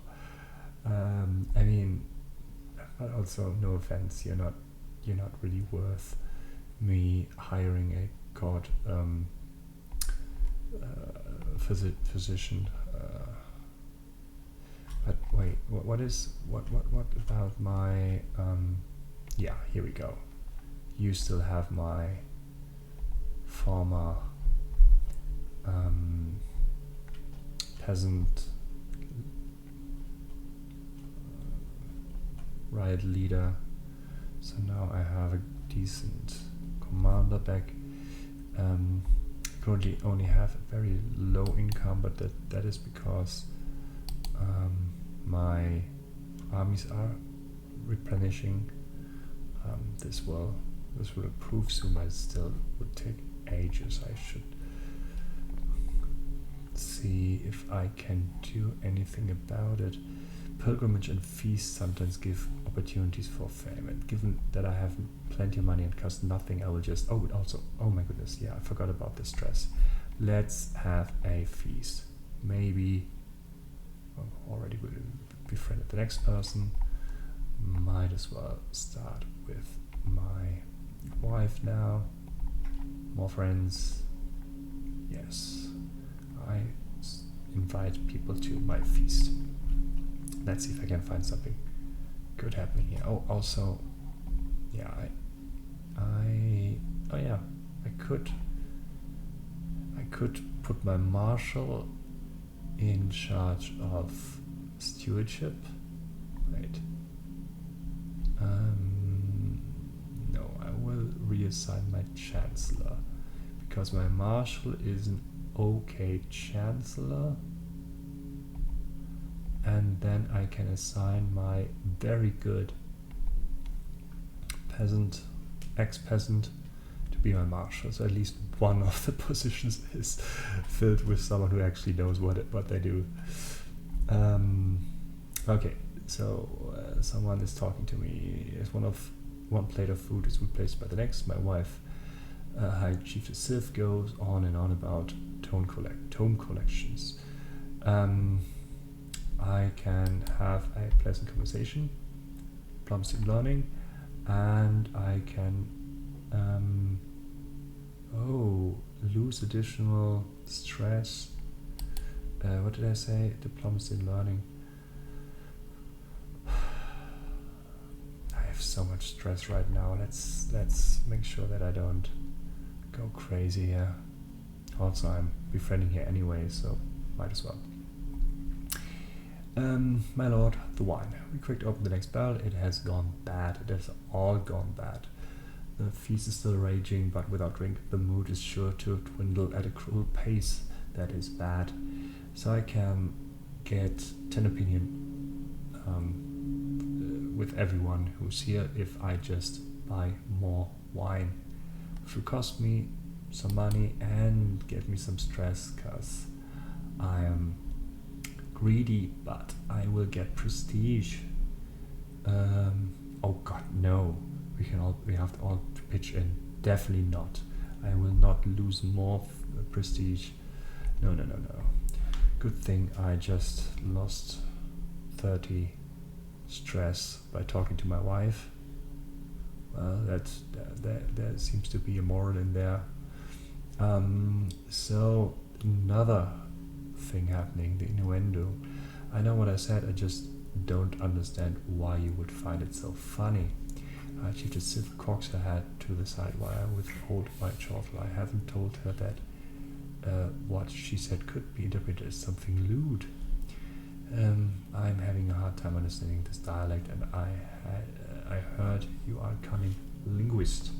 I mean, but also no offense, you're not really worth me hiring a god physician. But wait, what about my yeah, here we go. You still have my former peasant riot leader, so now I have a decent commander back. Currently only have a very low income, but that is because my armies are replenishing. This will improve soon, but it still would take ages. I should see if I can do anything about it. Pilgrimage and feast sometimes give opportunities for fame, and given that I have plenty of money and cost nothing, I will just oh my goodness, yeah, I forgot about the stress. Let's have a feast. Maybe already we befriended the next person. Might as well start with my wife now. More friends. Yes, I invite people to my feast. Let's see if I can find something good happening here. Oh, also, yeah, I could put my marshal in charge of stewardship. Wait. No, I will reassign my chancellor because my marshal is an okay chancellor, and then I can assign my very good ex-peasant to be my marshal. So at least one of the positions is filled with someone who actually knows what they do. Okay, so someone is talking to me. As one plate of food is replaced by the next, my wife, High Chief the Sith, goes on and on about tome collections. I can have a pleasant conversation, plumstead learning, and I can lose additional stress. What did I say? Diplomacy and learning. I have so much stress right now. Let's make sure that I don't go crazy here. Also, I'm befriending here anyway, so might as well. My lord, the wine. We cracked open the next barrel. It has gone bad. It has all gone bad. The feast is still raging, but without drink, the mood is sure to dwindle at a cruel pace. That is bad. So I can get 10 opinion with everyone who's here if I just buy more wine, which will cost me some money and get me some stress, because I am greedy, but I will get prestige. Oh god, no. We have to all pitch in. Definitely not. I will not lose more prestige. No. Good thing I just lost 30 stress by talking to my wife. Well, there seems to be a moral in there. So another thing happening, the innuendo. I know what I said, I just don't understand why you would find it so funny. Chief the Sith cocks her head to the side while I withhold my chortle. I haven't told her that what she said could be interpreted as something lewd. I'm having a hard time understanding this dialect, and I heard you are a cunning linguist.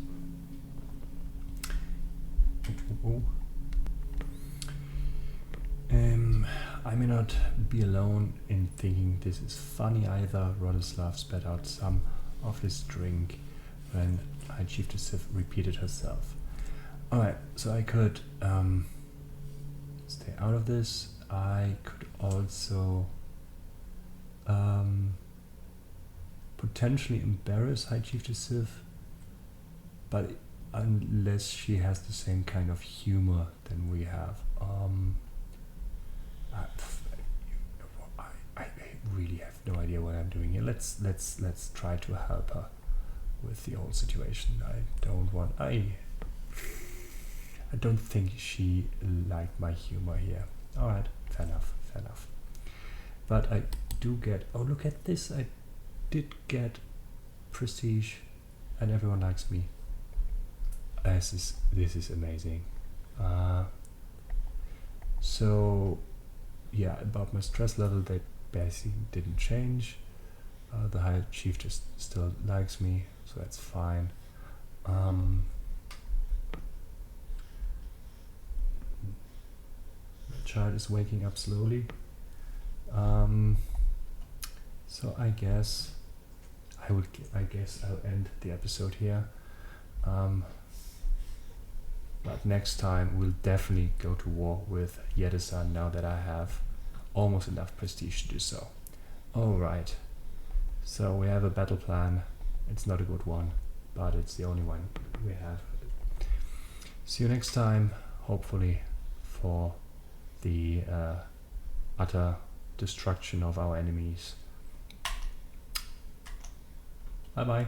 I may not be alone in thinking this is funny either. Rodislav spat out some of his drink when High Chief the Sith repeated herself. Alright, so I could stay out of this. I could also potentially embarrass High Chief the Sith but unless she has the same kind of humor than we have, I really have no idea what I'm doing here. Let's try to help her with the whole situation. I don't think she liked my humor here. Alright, fair enough. But I do get, oh look at this, I did get prestige and everyone likes me. This is amazing. So yeah, about my stress level, they basically didn't change. The high chief just still likes me, so that's fine. The child is waking up slowly. So I guess I'll end the episode here. But next time we'll definitely go to war with Yedesan now that I have almost enough prestige to do so. Alright, so we have a battle plan. It's not a good one, but it's the only one we have. See you next time, hopefully for the utter destruction of our enemies. Bye bye.